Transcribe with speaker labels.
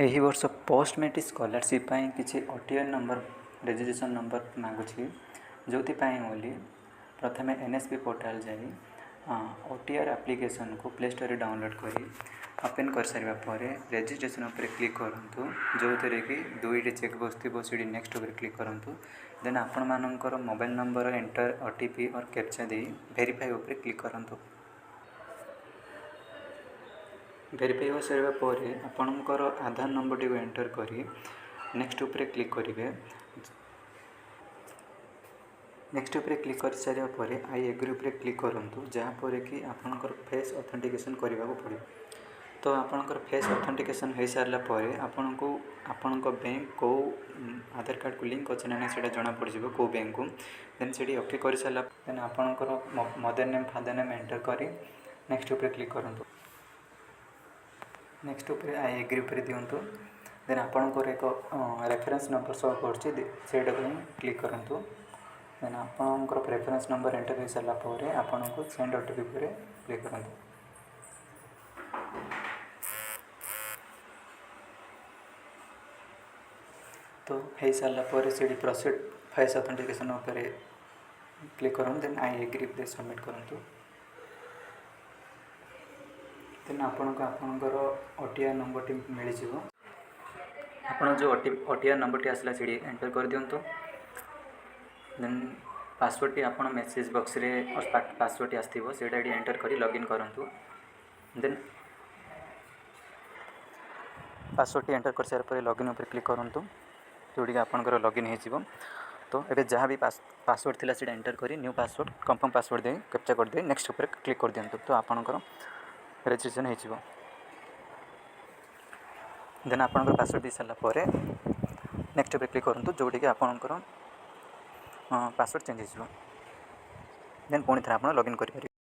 Speaker 1: ଏହି ବର୍ଷ post matric scholarship ପାଇଁ କିଛି OTR ନମ୍ବର ରେଜିଷ୍ଟ୍ରେସନ୍ ନମ୍ବର ମାଗୁଛି, ଯେଉଁଥିପାଇଁ ବୋଲି ପ୍ରଥମେ NSP ପୋର୍ଟାଲ୍ ଯାଇ OTR ଆପ୍ଲିକେସନ୍କୁ ପ୍ଲେ ଷ୍ଟୋରରେ ଡାଉନଲୋଡ଼୍ କରି ଓପେନ୍ କରିସାରିବା ପରେ ରେଜିଷ୍ଟ୍ରେସନ୍ ଉପରେ କ୍ଲିକ୍ କରନ୍ତୁ, ଯେଉଁଥିରେ କି ଦୁଇଟି ଚେକ୍ ବକ୍ସ ଥିବ। ସେଠି ନେକ୍ସଟ ଉପରେ କ୍ଲିକ୍ କରନ୍ତୁ। ଦେନ୍ ଆପଣମାନଙ୍କର ମୋବାଇଲ୍ ନମ୍ବର ଏଣ୍ଟର OTP ଅର୍ କ୍ୟାପ୍ଚା ଦେଇ ଭେରିଫାଇ ଉପରେ କ୍ଲିକ୍ କରନ୍ତୁ। ଭେରିଫାଇ ହୋଇସାରିବା ପରେ ଆପଣଙ୍କର ଆଧାର ନମ୍ବରଟିକୁ ଏଣ୍ଟର କରି ନେକ୍ସଟ ଉପରେ କ୍ଲିକ୍ କରିବେ। ନେକ୍ସଟ ଉପରେ କ୍ଲିକ୍ କରିସାରିବା ପରେ ଆଇ ଏଗ୍ରି ଉପରେ କ୍ଲିକ୍ କରନ୍ତୁ, ଯାହାପରେ କି ଆପଣଙ୍କର ଫେସ୍ ଅଥେଣ୍ଟିକେସନ୍ କରିବାକୁ ପଡ଼ିବ। ତ ଆପଣଙ୍କର ଫେସ୍ ଅଥେଣ୍ଟିକେସନ୍ ହୋଇସାରିଲା ପରେ ଆପଣଙ୍କୁ ଆପଣଙ୍କ ବ୍ୟାଙ୍କ କେଉଁ ଆଧାର କାର୍ଡ଼କୁ ଲିଙ୍କ୍ ଅଛି ନା ନାହିଁ ସେଇଟା ଜଣାପଡ଼ିଯିବ, କେଉଁ ବ୍ୟାଙ୍କକୁ। ଦେନ୍ ସେଠି ଓକେ କରିସାରିଲା ଦେନ୍ ଆପଣଙ୍କର ମଦର ନେମ୍ ଫାଦର ନେମ୍ ଏଣ୍ଟର କରି ନେକ୍ସଟ ଉପରେ କ୍ଲିକ୍ କରନ୍ତୁ। ନେକ୍ସଟ ଉପରେ ଆଇ ଏଗ୍ରି ଉପରେ ଦିଅନ୍ତୁ। ଦେନ୍ ଆପଣଙ୍କର ଏକ ରେଫରେନ୍ସ ନମ୍ବର ସହ କରୁଛି, ସେଇଟାକୁ ହିଁ କ୍ଲିକ୍ କରନ୍ତୁ। ଦେନ୍ ଆପଣଙ୍କର ପ୍ରେଫରେନ୍ସ ନମ୍ବର ଏଣ୍ଟର ହୋଇସାରିଲା ପରେ ଆପଣଙ୍କୁ ସେଣ୍ଡ OTP ଉପରେ କ୍ଲିକ୍ କରନ୍ତୁ। ତ ହେଇସାରିଲା ପରେ ସେଠି ପ୍ରୋସିଡ୍ ଫେସ୍ ଅଥେଣ୍ଟିକେସନ୍ ଉପରେ କ୍ଲିକ୍ କରନ୍ତୁ। ଦେନ୍ ଆଇ ଏଗ୍ରି ଉପରେ ସବମିଟ୍ କରନ୍ତୁ। ଦେନ୍ ଆପଣଙ୍କର OTR ନମ୍ବରଟି ମିଳିଯିବ। ଆପଣ ଯେଉଁ OTR ନମ୍ବରଟି ଆସିଲା ସେଠି ଏଣ୍ଟର କରିଦିଅନ୍ତୁ। ଦେନ୍ ପାସୱାର୍ଡ଼ଟି ଆପଣ ମେସେଜ୍ ବକ୍ସରେ ପାସୱାର୍ଡ଼ଟି ଆସିଥିବ, ସେଇଟା ଏଠି ଏଣ୍ଟର କରି ଲଗ୍ଇନ୍ କରନ୍ତୁ। ଦେନ୍ ପାସୱାର୍ଡ଼ଟି ଏଣ୍ଟର କରିସାରିବା ପରେ ଲଗ୍ଇନ୍ ଉପରେ କ୍ଲିକ୍ କରନ୍ତୁ, ଯେଉଁଠିକି ଆପଣଙ୍କର ଲଗ୍ଇନ୍ ହୋଇଯିବ। ତ ଏବେ ଯାହା ବି ପାସୱାର୍ଡ଼ ଥିଲା ସେଇଟା ଏଣ୍ଟର କରି ନ୍ୟୁ ପାସୱାର୍ଡ଼ କନଫର୍ମ ପାସୱାର୍ଡ଼ ଦେଇ କ୍ୟାପ୍ଚା କରିଦେଇ ନେକ୍ସଟ ଉପରେ କ୍ଲିକ୍ କରିଦିଅନ୍ତୁ। ତ ଆପଣଙ୍କର ରେଜିଷ୍ଟ୍ରେସନ୍ ହୋଇଯିବ। ଦେନ୍ ଆପଣଙ୍କର ପାସୱାର୍ଡ଼ ଦେଇସାରିଲା ପରେ ନେକ୍ସଟ ଉପରେ କ୍ଲିକ୍ କରନ୍ତୁ, ଯେଉଁଠିକି ଆପଣଙ୍କର ପାସୱାର୍ଡ଼ ଚେଞ୍ଜ ହୋଇଯିବ। ଦେନ୍ ପୁଣି ଥରେ ଆପଣ ଲଗ୍ଇନ୍ କରିପାରିବେ।